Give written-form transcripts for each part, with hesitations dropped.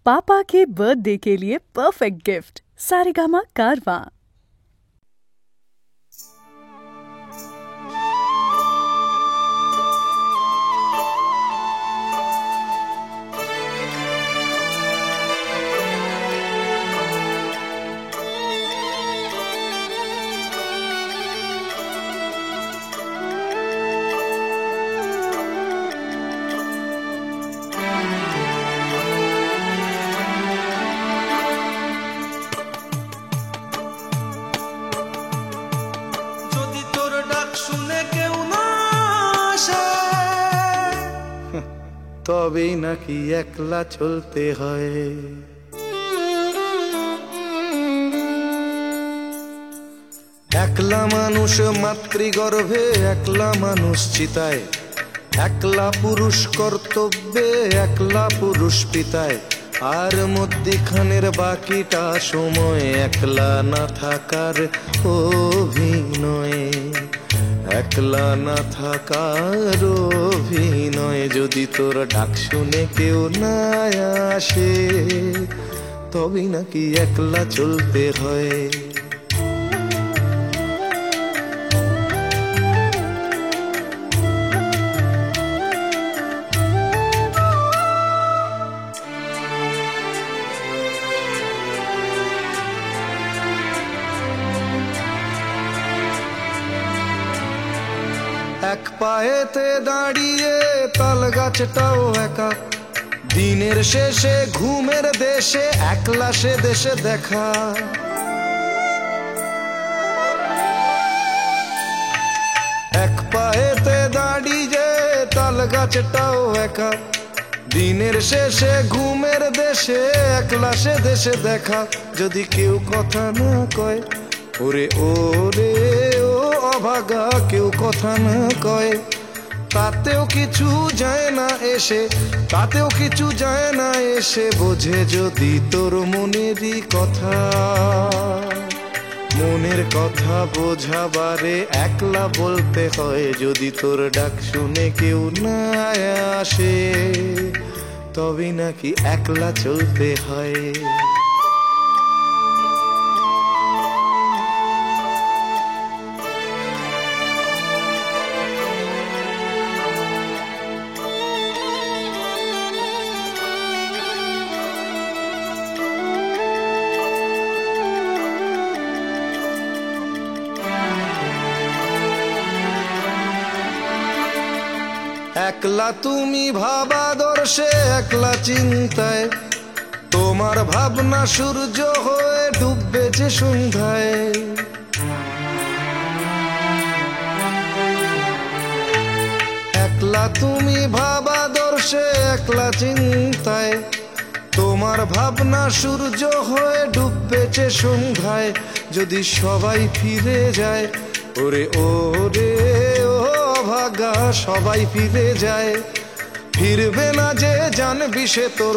पापा के बर्थडे के लिए परफेक्ट गिफ्ट सारेगामा कारवां। তবেই নাকি একলা চলতে হয়। একলা মানুষ মাতৃগর্ভে, একলা মানুষ চিতায়, একলা পুরুষ কর্তব্যে, একলা পুরুষ পিতায়, আর মধ্যিখানের বাকিটা সময় একলা না থাকার অভিনয়। একলা না থাকার অভিনয়। যদি তোর ডাক শুনে কেউ না আসে, তবেই নাকি একলা চলতে হয়। এক পায়েতে দাঁড়িয়ে তাল গাছটাও একা, দিনের শেষে ঘুমের দেশে একলা সে দেশে দেখা। এক পায়েতে দাঁড়িয়ে তাল গাছটাও একা, দিনের শেষে ঘুমের দেশে একলা সে দেশে দেখা। যদি কেউ কথা না কয়, ওরে ওরে ও অভাগা, কেউ কথা না কয়, তাতেও কিছু যায় না এসে, তাতেও কিছু যায় না এসে। বোঝে যদি তোর মনেরই কথা, মনের কথা বোঝাবারে একলা বলতে হয়। যদি তোর ডাক শুনে কেউ না আসে, তবে নাকি একলা চলতে হয়। একলা তুমি ভাবাদর্শে, একলা চিন্তায়, তোমার ভাবনা সূর্য হয়ে ডুববে যে সন্ধ্যায়। একলা তুমি ভাবাদর্শে, একলা চিন্তায়, তোমার ভাবনা সূর্য হয়ে ডুববে যে সন্ধ্যায়। যদি সবাই ফিরে যায়, ওরে ওরে ও ভাগা, সবাই ফিরে যায়, ফিরবে না যে জানবি সে তোর,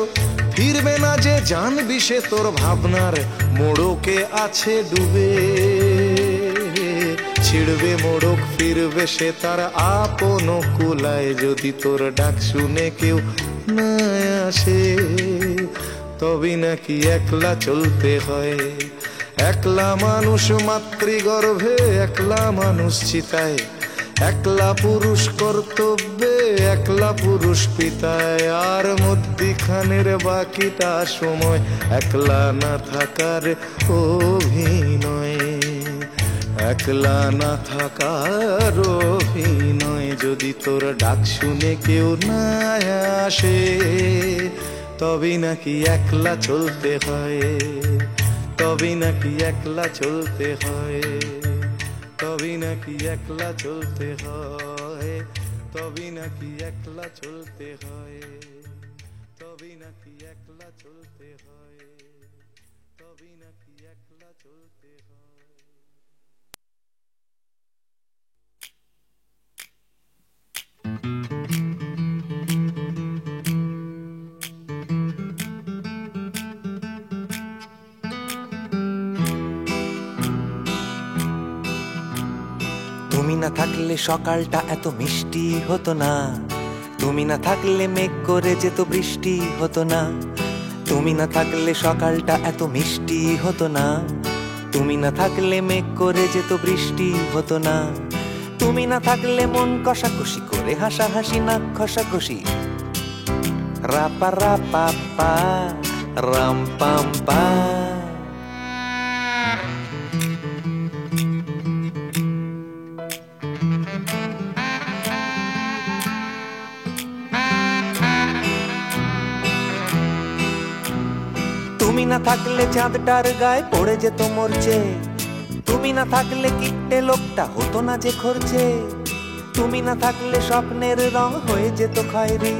ফিরবে না যে জানবি সে তোর ভাবনার মোড়কে আছে ডুবে। ছিড়বে মোড়ক, ফিরবে সে তার আপন কুলায়। যদি তোর ডাক শুনে কেউ না আসে, তবে নাকি একলা চলতে হয়। একলা মানুষ মাতৃগর্ভে, একলা মানুষ চিতায়, একলা পুরুষ কর্তব্যে, একলা পুরুষ পিতায়, আর মধ্যিখানের বাকিটা সময় একলা না থাকার অভিনয়। একলা না থাকার অভিনয়। যদি তোর ডাক শুনে কেউ না আসে, তবে নাকি একলা চলতে হয়। তবে নাকি একলা চলতে হয়। তবে নাকি একলা চলতে হয়। তবে নাকি একলা চলতে হয়। তবে নাকি একলা চলতে হয়। তবে নাকি একলা চলতে হয়। তুমি না থাকলে সকালটা এত মিষ্টি হতো না, তুমি না থাকলে মেঘ করে যেত বৃষ্টি হতো না, তুমি না থাকলে সকালটা এত মিষ্টি হতো না, তুমি না থাকলে মেঘ করে যেত বৃষ্টি হতো না, তুমি না থাকলে মন কষাকষি করে হাসাহাসি নাক ঘষাঘষি। রাপা রাপা পা রাম পাম পা। তুমি না থাকলে চাঁদটার গায়ে পড়ে যেত মরছে, তুমি না থাকলে কিট্টে লোকটা হতো না যে খরচে, তুমি না থাকলে স্বপ্নের রং হয়ে যেত খয়েরি,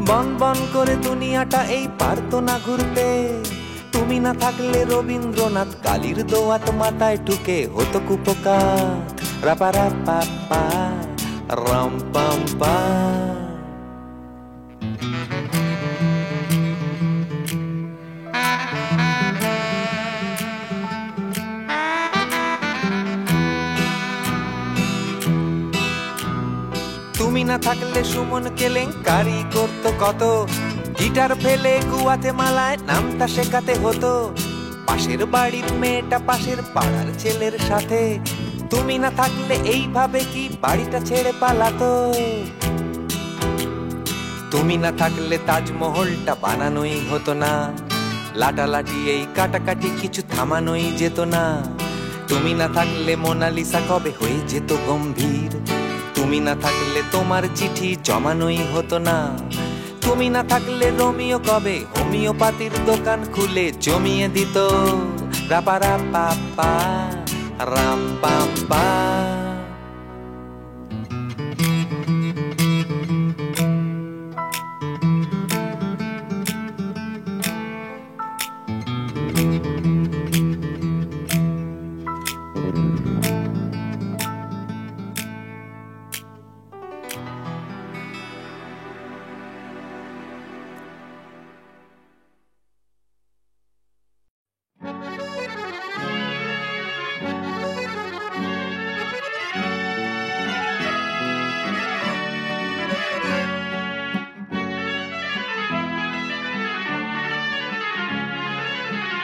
বন বন করে দুনিয়াটা এই পারতো না ঘুরতে, তুমি না থাকলে রবীন্দ্রনাথ কালির দোয়াত মাথায় ঠুকে হতো কুপকার। রাপা রাপা পা রাম পাম পা। তুমি না থাকলে সুমন কেলেঙ্কারি করতো কত, গিটার ফেলে গুয়াতে মালায় নামটা শেখাতে হতো, পাশের বাড়ির মেয়েটা পাশের পাড়ার ছেলের সাথে, তুমি না থাকলে এইভাবে কি বাড়িটা ছেড়ে পালাতো, তুমি না থাকলে তাজমহলটা বানানোই হতো না, লাটালাটি এই কাটাকাটি কিছু থামানোই যেত না, তুমি না থাকলে মোনালিসা কবে হয়ে যেত গম্ভীর, তুমি না থাকলে তোমার চিঠি জমানোই হতো না, তুমি না থাকলে রোমিও কবে হোমিওপ্যাথির দোকান খুলে জমিয়ে দিত। রাপা রাপা পা রাম পাম পা।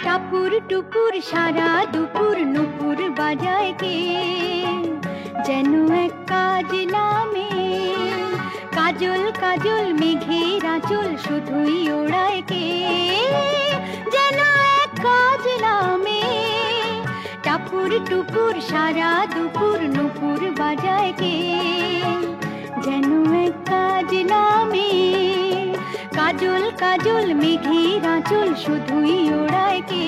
টাপুর টুপুর সারা দুপুর নুপুর বাজায় কে, যেন এক কাজ নামে, কাজল কাজল মেঘের আঁচল শুধুই ওড়ায় কে, যেন এক কাজ নামে। টাপুর টুপুর সারা দুপুর নুপুর বাজায় কে, যেন এক কাজ নামে, কাজল কাজল মেঘের আঁচল শুধুই ওড়ায় কে,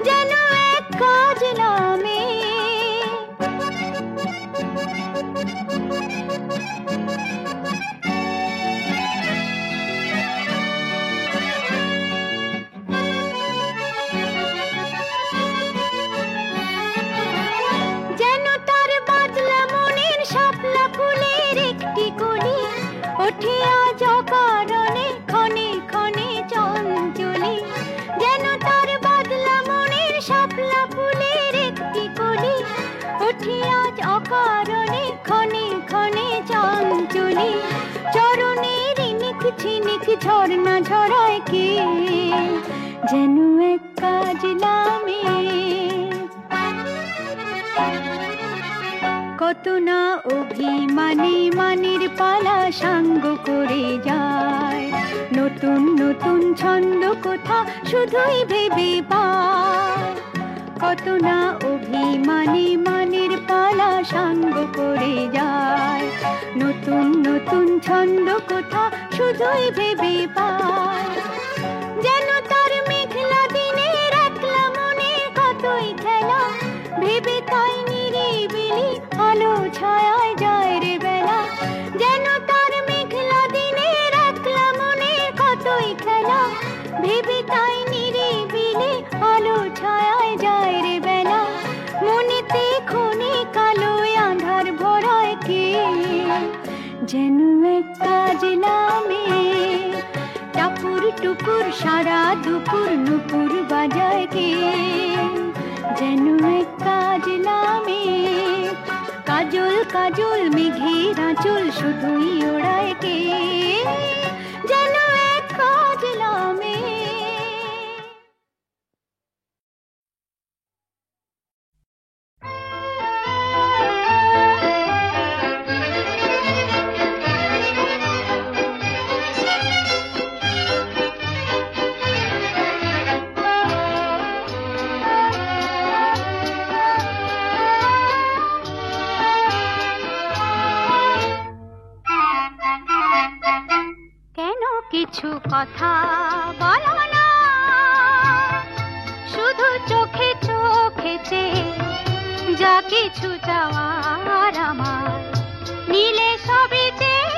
যেন এক কাজ নামে। যেন তার বাদলা মনের শাপলা ফুলের একটি কলি, ওঠে আজ অকারণে ক্ষণে ক্ষণে চঞ্চলি, যেন তার বাদলা মনের শাপলা ফুলের একটি কলি, ওঠে আজ অকারণে ক্ষণে ক্ষণে চঞ্চলি, চরণের নিক ঝিনিক ঝর্ণা ঝরায় কে, যেন এক কাজ নামে। কত না অভিমানী মানের পালা সাঙ্গ করে যায়, নতুন নতুন ছন্দ কোথা শুধুই ভেবে পায়, কত না অভিমানী মানের পালা সাঙ্গ করে যায়, নতুন নতুন ছন্দ কোথা শুধুই ভেবে পায়, যেন তার মেঘলা দিনের একলা মনে কতই খেলা, ভেবে তাই নিরিবিলি আলো ছায়ায় যায় রে বেলা, যেন তার মেঘলা দিনের একলা মনে কতই খেলা, ভেবে তাই নিরিবিলি আলো ছায়ায় যায় রে বেলা, মনেতে ক্ষণে কালো আঁধার ভরায় কে, যেন এক কাজ নামে। টাপুর টুপুর সারা দুপুর নুপুর বাজায় কে, যেন এক কাজ নামে, কাজল কাজল মেঘের আঁচল শুধুই ওড়ায় কে, যেন এক কাজ নামে। কথা বলো না, শুধু চোখে চোখে চেয়ে যা কিছু চাওয়ার আমার নিলে সবই চেয়ে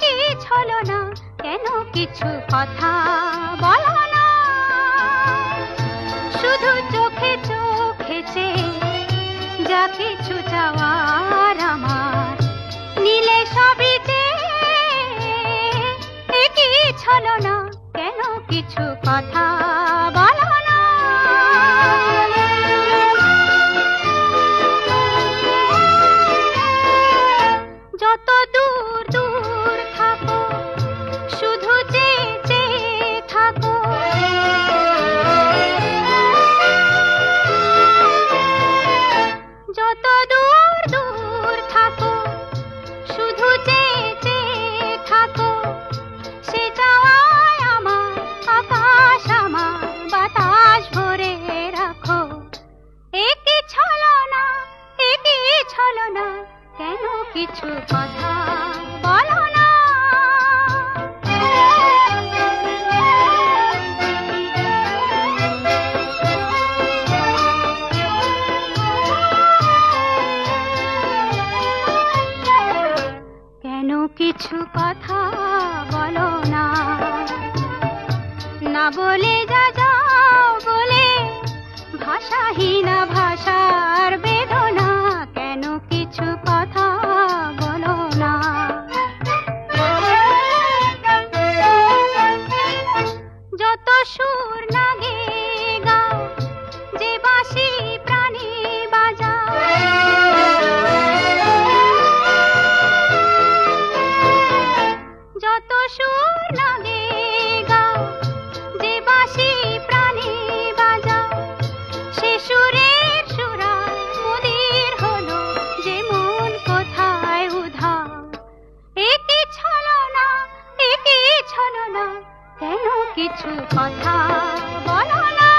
কি ছলনা, কেন কিছু কথা বলো না, শুধু চোখে চোখে চেয়ে যা কিছু চাওয়ার আমার নিলে সবই চেয়ে কি ছলনা, কেন কিছু কথা বলো না। যত দূর দূর থাকো শুধু চেয়ে চেয়ে থাকো, যত দূর দূর থাকো শুধু চেয়ে চেয়ে থাকো, সে চাওয়ায় আমার আকাশ আমার বাতাস ভরে রাখো, একই ছলনা একই ছলনা, কেন কিছু কথা বলো না। কেন কিছু কথা বলো না, না বলে যা যাও বলে ভাষাহীনা ভাষার বেদনা, কেন কিছু কথা বলো না। যত সুর লাগে গাও যে বাঁশি প্রাণী বাজাও, যত সুর লাগে গাও যে বাঁশি প্রাণী বাজাও, সে সুরের সুরায় মুদির হলো যে মন কোথায় উধাও, একই ছলনা একই ছলনা, কেন কিছু কথা বলো না,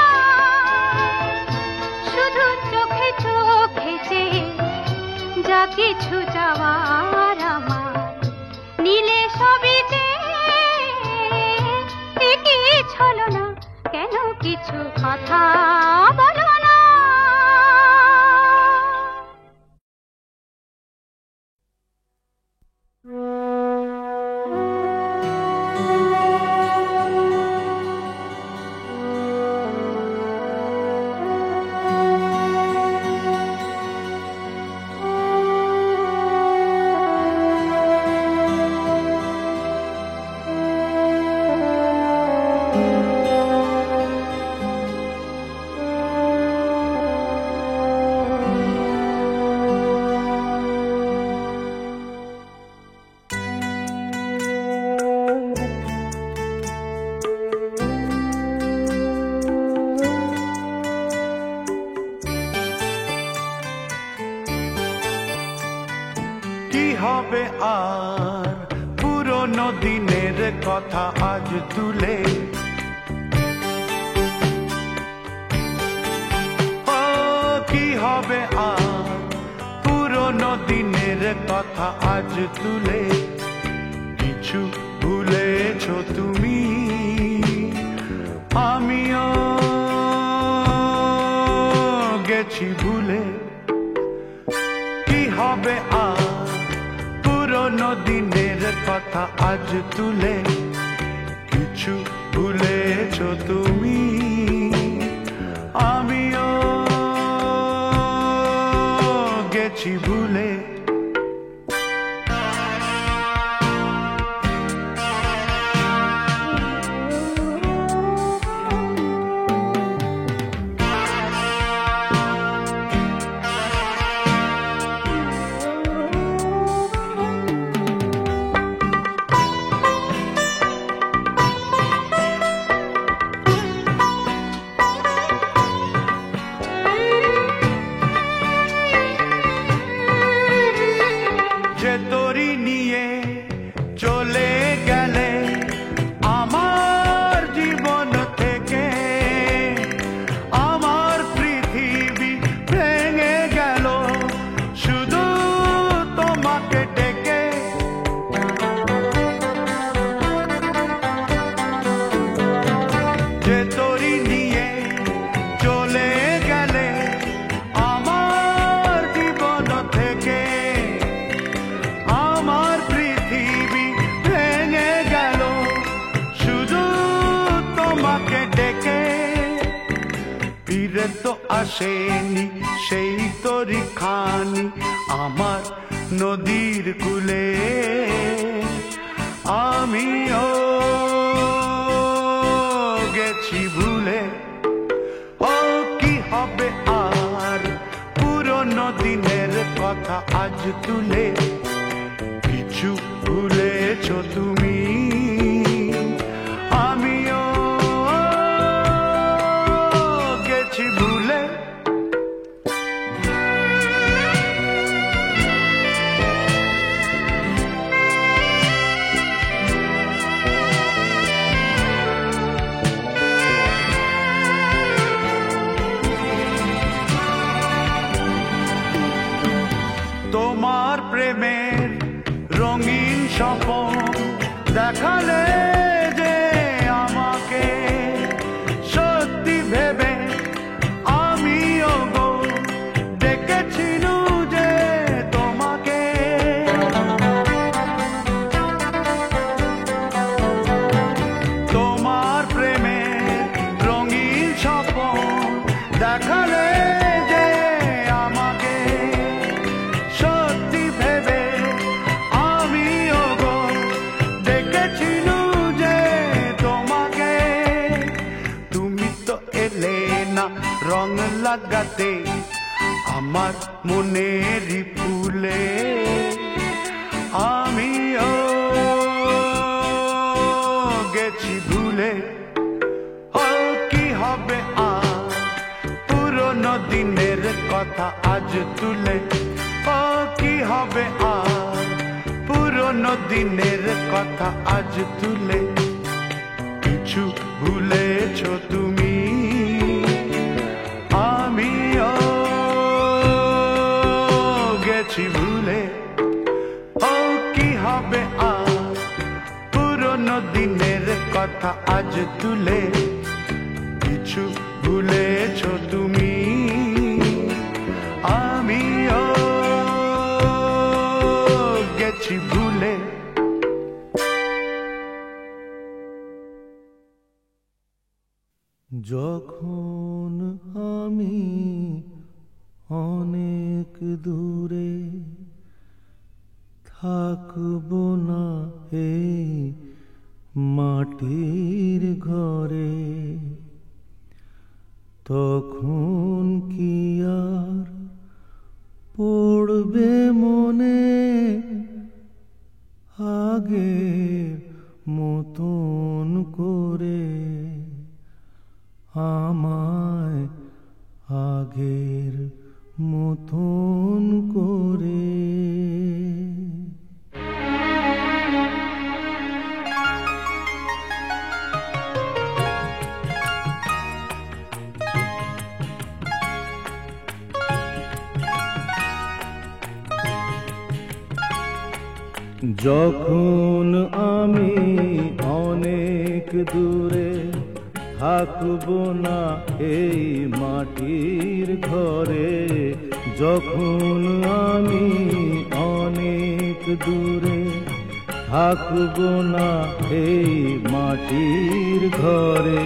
শুধু চোখে চোখে চেয়ে যা কিছু চাওয়ার আমার নিলে সবই চেয়ে কি ছলনা, কেন কিছু কথা বলো না। হবে আর পুরনো দিনের কথা আজ তুলে, ও কি হবে আর পুরনো দিনের কথা আজ তুলে, কিছু ভুলেছো তুমি আমিও গেছি ভুলে, কি হবে আর পুরনো দিনের কথা আজ তুলে, কিছু ভুলেছো তুমি আমিও গেছি ভুলে। ফিরে তো আসেনি সেই তরি খানি আমার নদীর কূলে। আমিও গেছি ভুলে। ও কি হবে আর পুরনো দিনের কথা আজ তুলে, কিছু ভুলেছো তুমি, আমিও গেছি ভুলে। তোমার প্রেমের রঙিন স্বপ্ন দেখালে যে আমাকে, সত্যি ভেবে আমিও গো ডেকেছিলু যে তোমাকে। তোমার প্রেমের রঙিন স্বপ্ন দেখালে যে আমাকে, সত্যি ভেবে আমিও গো ডেকেছিলু যে তোমাকে। তুমি তো এলে না রং লাগাতে আমার মনেরই ফুলে, আমিও গেছি ভুলে। ও কি হবে আর পুরনো দিনের কথা আজ তুলে, ও কি হবে আর পুরনো দিনের কথা আজ তুলে, কিছু ভুলেছো তুমি, আমিও গেছি ভুলে। ও কি হবে আর পুরনো দিনের কথা আজ তুলে, কিছু ভুলেছো তুমি, আমিও গেছি ভুলে। যখন আমি অনেক দূরে থাকবো না এই মাটির ঘরে, তখন কি আর পড়বে মনে আগের মতন করে, আমায় আগের মতন করে। যখন আমি অনেক দূরে থাকবো না এই মাটির ঘরে, যখন আমি অনেক দূরে থাকবো না এই মাটির ঘরে,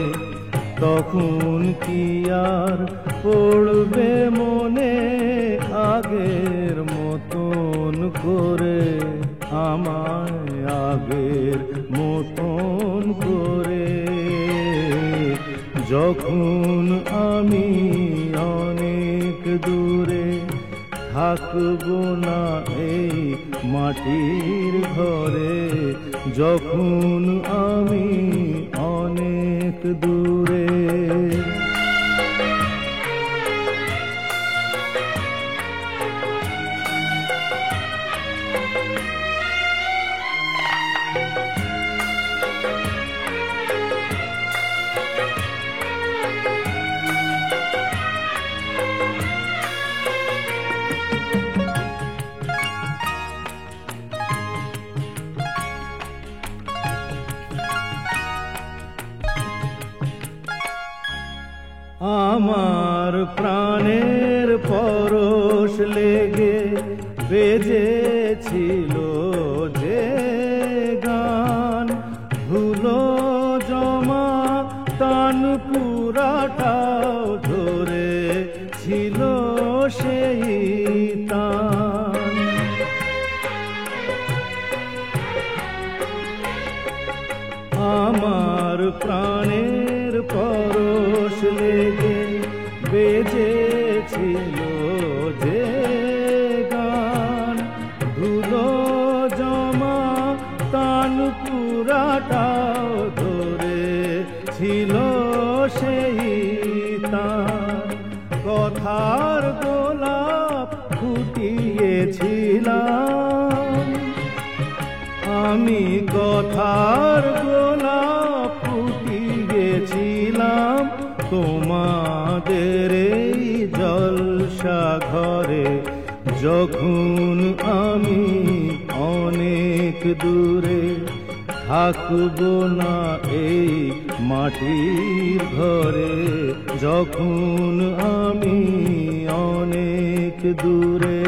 তখন কি আর পড়বে মনে আগের মতন করে, আমায় আগের মতন করে। যখন আমি অনেক দূরে থাকবো না এই মাটির ঘরে, যখন আমি অনেক দূরে। আমার প্রাণের পরশ লেগে বেজেছিল যে গান, ধুলো জমা তান পুরাটাও ধরে ছিল সেই তান। আমার প্রাণের পরশ লেগে বেজেছিল যে গান, ধুলো জমা তান পুরাটাও ধরে ছিল সেই তান। কথার গোলাপ ফুটিয়েছিলাম আমি, কথার গোলাপ ফুটিয়েছিলাম তোমাদের এই জলসা ঘরে। যখন আমি অনেক দূরে থাকবো না এই মাটির ঘরে, যখন আমি অনেক দূরে।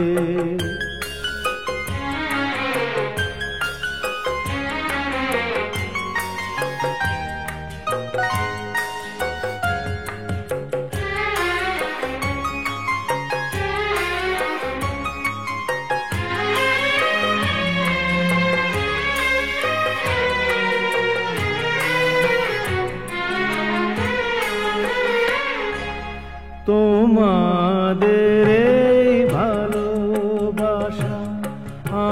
তোমাদের এই ভালোবাসা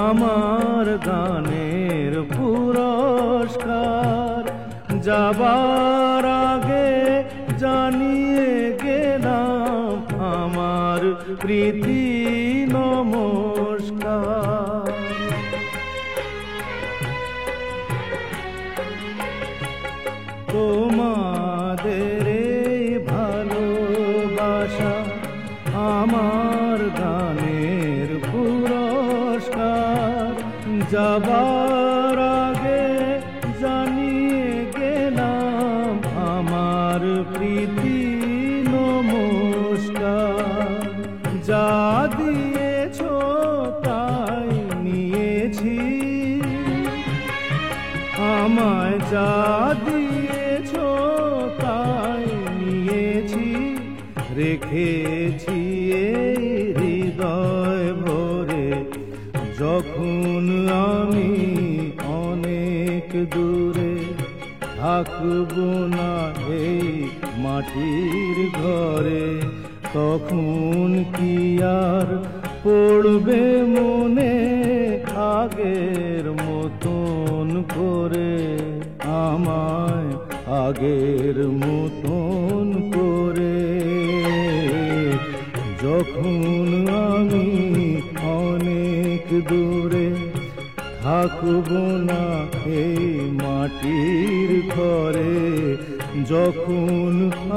আমার গানের পুরস্কার। যাবার আগে জানিয়ে গেলাম আমার প্রীতি নমস্কার। তোমাদের এই ভালোবাসা আমার গানের পুরস্কার। যাবার আগে জানিয়ে গেলাম আমার প্রীতি নমস্কার। যা দিয়েছ তাই নিয়েছি, আমায় যা দিয়েছ তাই নিয়েছি। রেখেছি এই হৃদয় ভরে, যখন আমি অনেক দূরে থাকবো না এই মাটির ঘরে, তখন কি আর পড়বে মনে আগের মতন করে, আমায় আগের মতন করে। যখন আমি অনেক দূরে থাকবো না এই মাটির ঘরে, যখন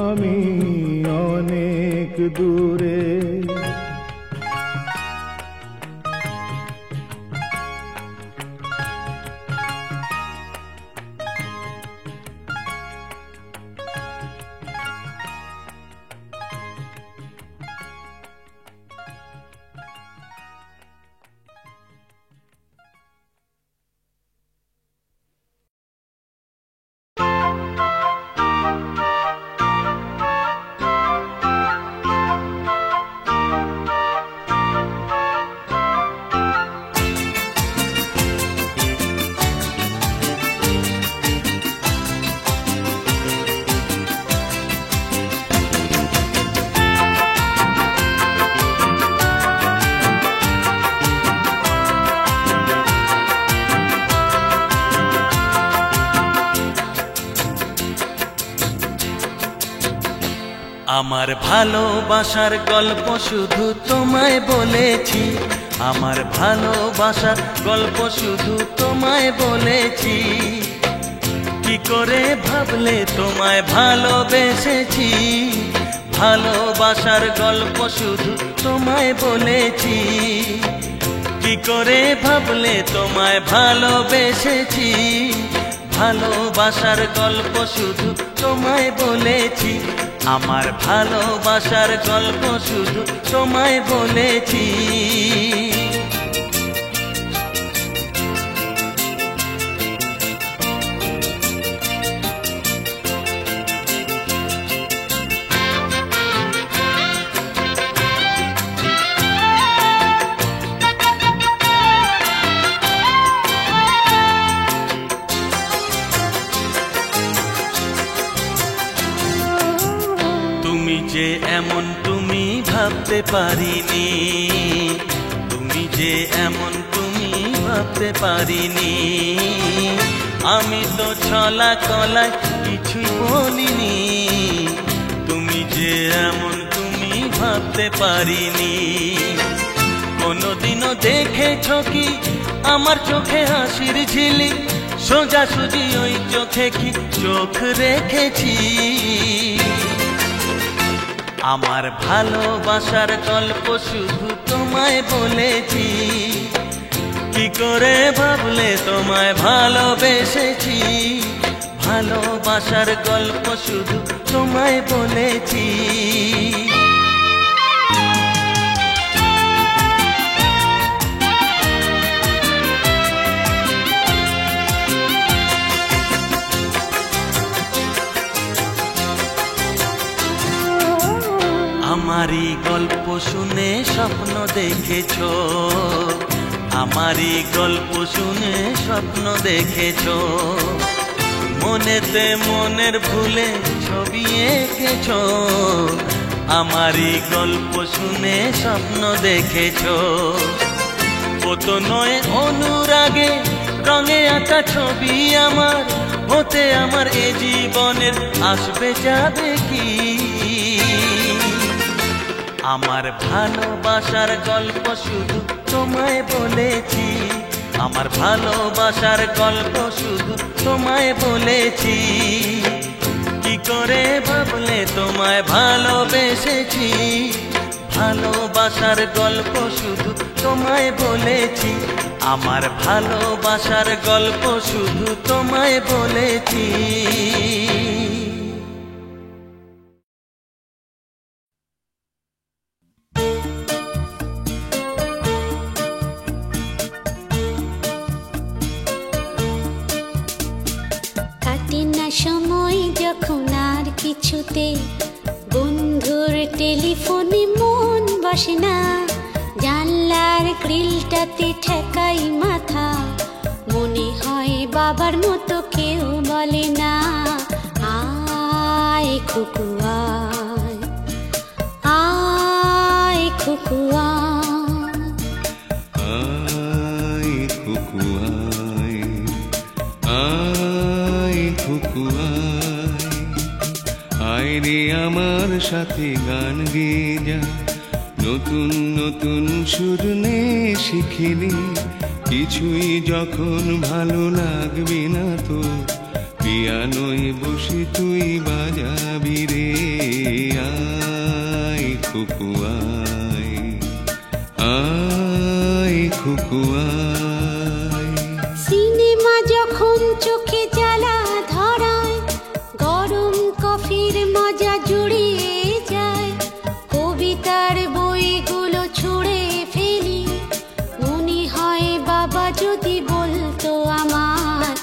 আমি অনেক দূরে। আমার ভালোবাসার গল্প শুধু তোমায় বলেছি, আমার ভালোবাসার গল্প শুধু তোমায় বলেছি। কি করে ভাবলে তোমায় ভালোবেসেছি, ভালোবাসার গল্প শুধু তোমায় বলেছি। কি করে ভাবলে তোমায় ভালোবেসেছি, ভালোবাসার গল্প শুধু তোমায় বলেছি। আমার ভালোবাসার গল্প শুধু তোমায় বলেছি। যে এমন তুমি ভাবতে পারিনি, তুমি যে এমন তুমি ভাবতে পারিনি। আমি তো ছলা কলায় কিছুই বলিনি, তুমি যে এমন তুমি ভাবতে পারিনি। কোনদিনও দেখেছ কি আমার চোখে হাসির ঝিলি, সোজাসুজি ওই চোখে কি চোখ রেখেছি। আমার ভালোবাসার গল্প শুধু তোমায় বলেছি, কি করে ভাবলে তোমায় ভালোবেসেছি। ভালোবাসার গল্প শুধু তোমায় বলেছি। আমারই গল্প শুনে স্বপ্ন দেখেছো, আমারই গল্প শুনে স্বপ্ন দেখেছো। মনেতে মনের ভুলে ছবি এঁকেছো, আমারই গল্প শুনে স্বপ্ন দেখেছো। ও তো নয় অনুরাগে রঙে আঁকা ছবি আমার, হতে আমার এ জীবনের আসবে যাবে কি। আমার ভালোবাসার গল্প শুধু তোমায় বলেছি, আমার ভালোবাসার গল্প শুধু তোমায় বলেছি। কি করে ভাবলে তোমায় ভালোবেসেছি। ভালোবাসার গল্প শুধু তোমায় বলেছি, আমার ভালোবাসার গল্প শুধু তোমায় বলেছি। সময় যখন আর কিছুতে বন্ধুর টেলিফোনে মন বসে না, জানলার গ্রিলটাতে ঠেকাই মাথা, মনে হয় বাবার মতো কেউ বলে না, আয় খুকু আয়, আয় খুকু আয় খুকু আয়, আয় খুকু আয় রে আমার সাথে গান গেয়ে যা, নতুন নতুন সুর নে শিখিনি, কিছুই যখন ভালো লাগবে না তো পিয়ানোয় বসে তুই বাজাবি রে, আয় খুকু আয়, আয় খুকু আয়। সিনেমা যখন চোখে জ্বালা ধরায়, গরম কফির মজা জুড়িয়ে যায়, কবিতার বইগুলো ছুঁড়ে ফেলি, মনে হয় বাবা যদি বলতো আমার,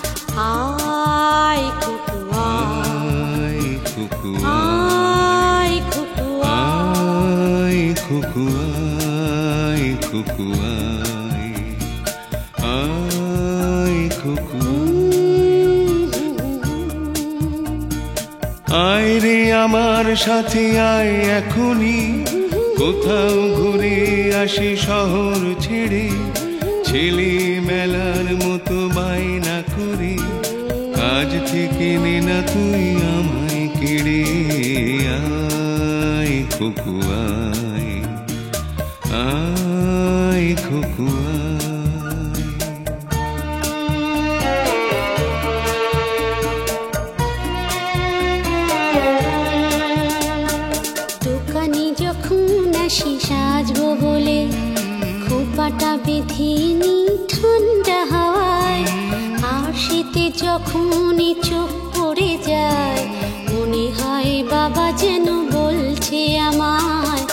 আয় খুকু আয়, খুকু আয় খুকু আয়, খুকু আয়, খুকু আয়, আয় খুকু আয় রে আমার সাথে আয় এখনই, কোথাও ঘুরে আসি শহর ছেড়ে, ছেলে মেলার মতো বায়না করে, কাজ থেকে নে না তুই আমায় কেড়ে, আয় খুকু আয়, আয় খুকু আয়। দোকানে যখন আসি সাজবো বলে, খোপাটা বেঁধে নি ঠান্ডা হাওয়ায়, আর শীতে যখনই চোখ পড়ে যায়, মনে হয় বাবা যেন বলছে আমায়,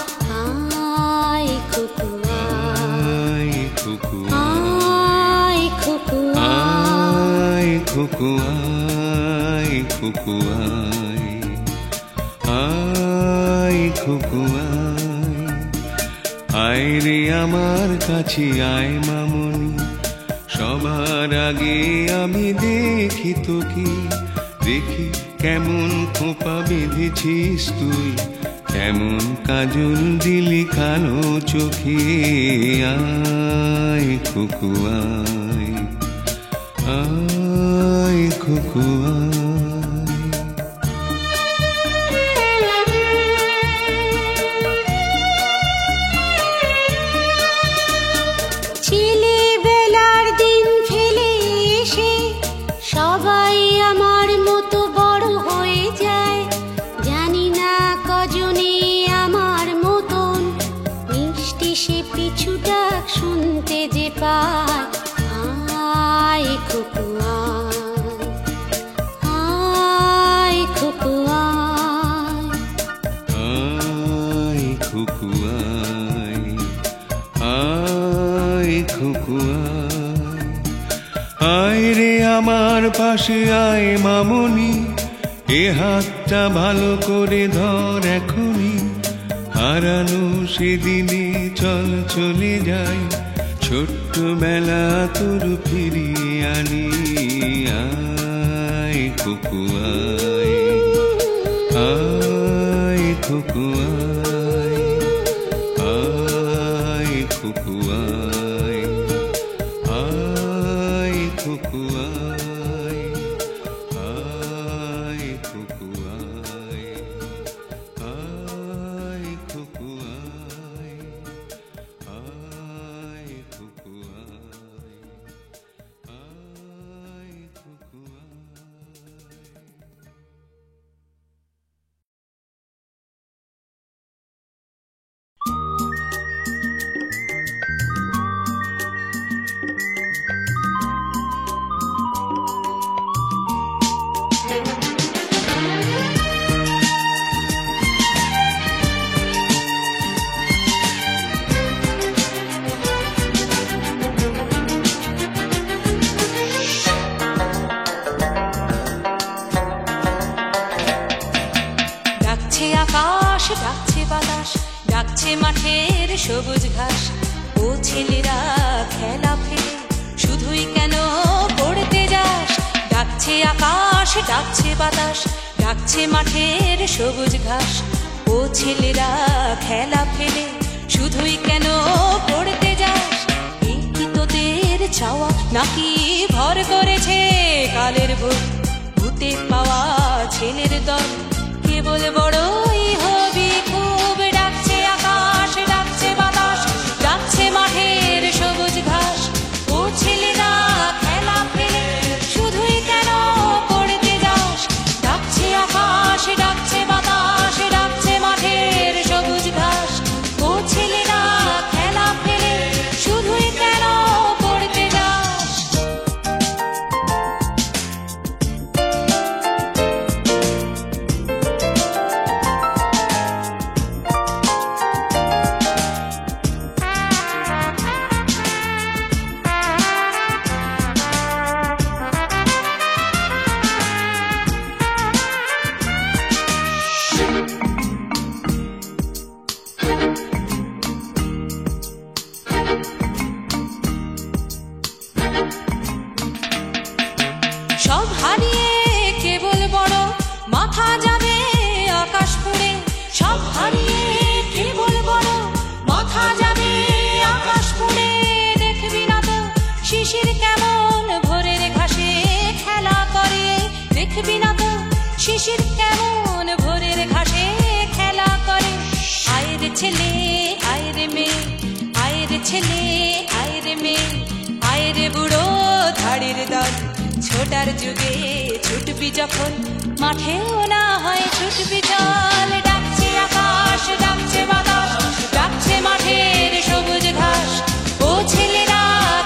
আয় খুকু আয়, খুকু আয় খুকু আয়, খুকু আয়, খুকু আয়, আয় খুকু আয়, আয় রে আমার কাছে আয় মামনি, সবার আগে আমি দেখি তোকে, দেখি কেমন খোপা বেঁধেছিস তুই, কেমন কাজল দিলি কালো চোখে, আয় খুকু আয়, আয় খুকু আয়। ছেলেবেলার দিন ফেলে এসে সবাই আমার মতো বড় হয়ে যায়, জানি না কজনে আমার মতন মিষ্টি সে পিছু ডাক শুনতে যে পায়, আয় খুকু আয়, আয় খুকু আয়, আয় খুকু আয়, আয় খুকু আয়। আয় রে আমার পাশে আয় মামনি, এ হাতটা ভালো করে ধর এখনই, হারানো সেদিনে চল চলে যাই, ছোট্টবেলা তোর ফিরিয়ে আনি, আয় খুকু আয়, আয় খুকু আয়, আয় খুকু আয়, আয় খুকু আয়, আয় খুকু আয়, আয় খুকু আয়, আয় খুকু আয়, আয় খুকু আয়। ডাকছে আকাশ, ডাকছে বাতাস, ডাকছে মাঠের সবুজ ঘাস, ও ছেলেরা খেলা ফেলে শুধুই কেন পড়তে যাস? ডাকছে আকাশ, ডাকছে বাতাস, ডাকছে মাঠের সবুজ ঘাস, ও ছেলেরা খেলা ফেলে শুধুই কেন পড়তে যাস? এই কি তোদের চাওয়া নাকি ভর করেছে কালের ভূত? ভূতে পাওয়া ছেলের দল কেবল বড়ই হবি খুব। ডাকছে আকাশ, ডাকছে বাতাস, ডাকছে মাঠের সবুজ ঘাস, ও ছেলেরা খেলা ফেলে শুধুই কেন পড়তে যাস? ডাকছে আকাশ, ডাকছে বাতাস, ডাকছে মাঠের সবুজ ঘাস, ও ছেলেরা খেলা ফেলে শুধুই কেন পড়তে যাস? সব হারিয়ে কেবল বড় মাথা যাবে আকাশ পুড়ে, সব হারিয়ে কেবল বড় মাথা যাবে আকাশ পুড়ে। দেখবি না তো শিশির কেমন ভোরের ঘাসে খেলা করে, দেখবি না তো শিশির কেমন ভোরের ঘাসে খেলা করে। আয় রে ছেলে, আয় রে মেয়ে, আয় রে ছেলে, আয় রে মেয়ে, আয় রে বুড়ো ধাড়ির দল, ছোটার যুগে ছুটবি যখন মাঠেও না হয় ছুটবি চল। ডাকছে আকাশ, ডাকছে বাতাস, ডাকছে মাঠের সবুজ ঘাস, ও ছেলেরা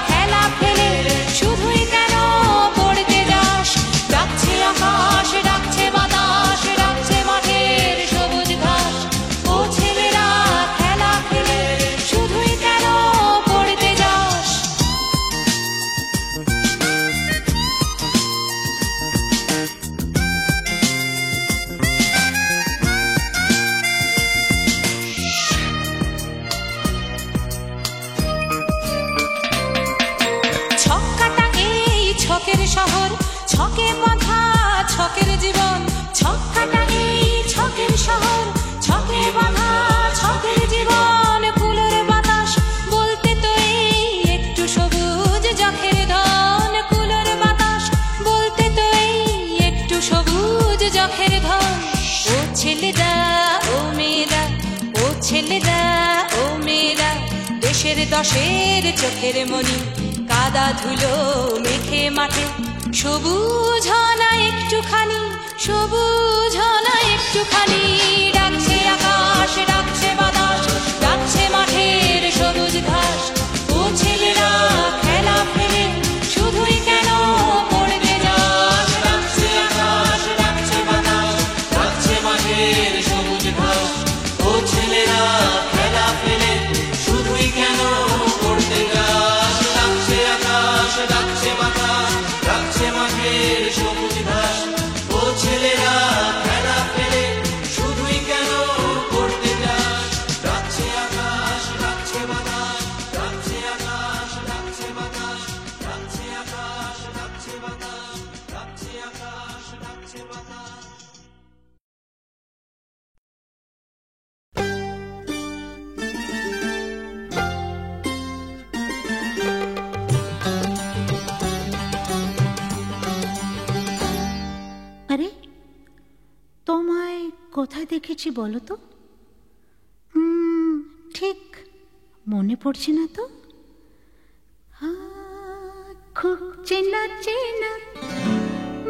খেলা ফেলে শুধুই কেন পড়তে যাস? ডাকছে আকাশ, ডাকছে বাতাস, ডাকছে মাঠের সবুজ ঘাস, ও ছেলেরা খেলা ফেলে শুধুই কেন পড়তে যাস? চোখের ধন। ও ছেলেরা ও মেয়েরা, ও ছেলেরা ও মেয়েরা, দেশের দশের চোখের মনি, কাদা ধুলো মেখে মাঠে, সবুজ হনা একটুখানি, সবুজ হনা একটুখানি। ডাকছে আকাশ, ডাকছে বাতাস, ডাকছে মাঠের সবুজ ঘাস। ও ছেলেরা খেলা ফেলে শুধুই কেন পড়বে যাস? ডাকছে আকাশ, ডাকছে বাতাস, ডাকছে মাঠের সবুজ ঘাস। ও ছেলেরা খেলা ফেলে শুধুই কেন পড়তে যাস? ডাকছে আকাশ, ডাকছে বাতাস, ডাকছে মাঠের সবুজ ঘাস। ও ছেলেরা খেলা ফেলে শুধুই কেন পড়তে যাস? ডাকছে আকাশ, ডাকছে বাতাস, ডাকছে আকাশ, ডাকছে বাতাস, ডাকছে আকাশ, ডাকছে বাতাস, ডাকছে আকাশ, ডাকছে বাতাস। আরে তোমায় কোথায় দেখেছি বলো তো? ঠিক মনে পড়ছে না তো। খুব চেনা চেনা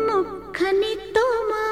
মুখখানি তোমার।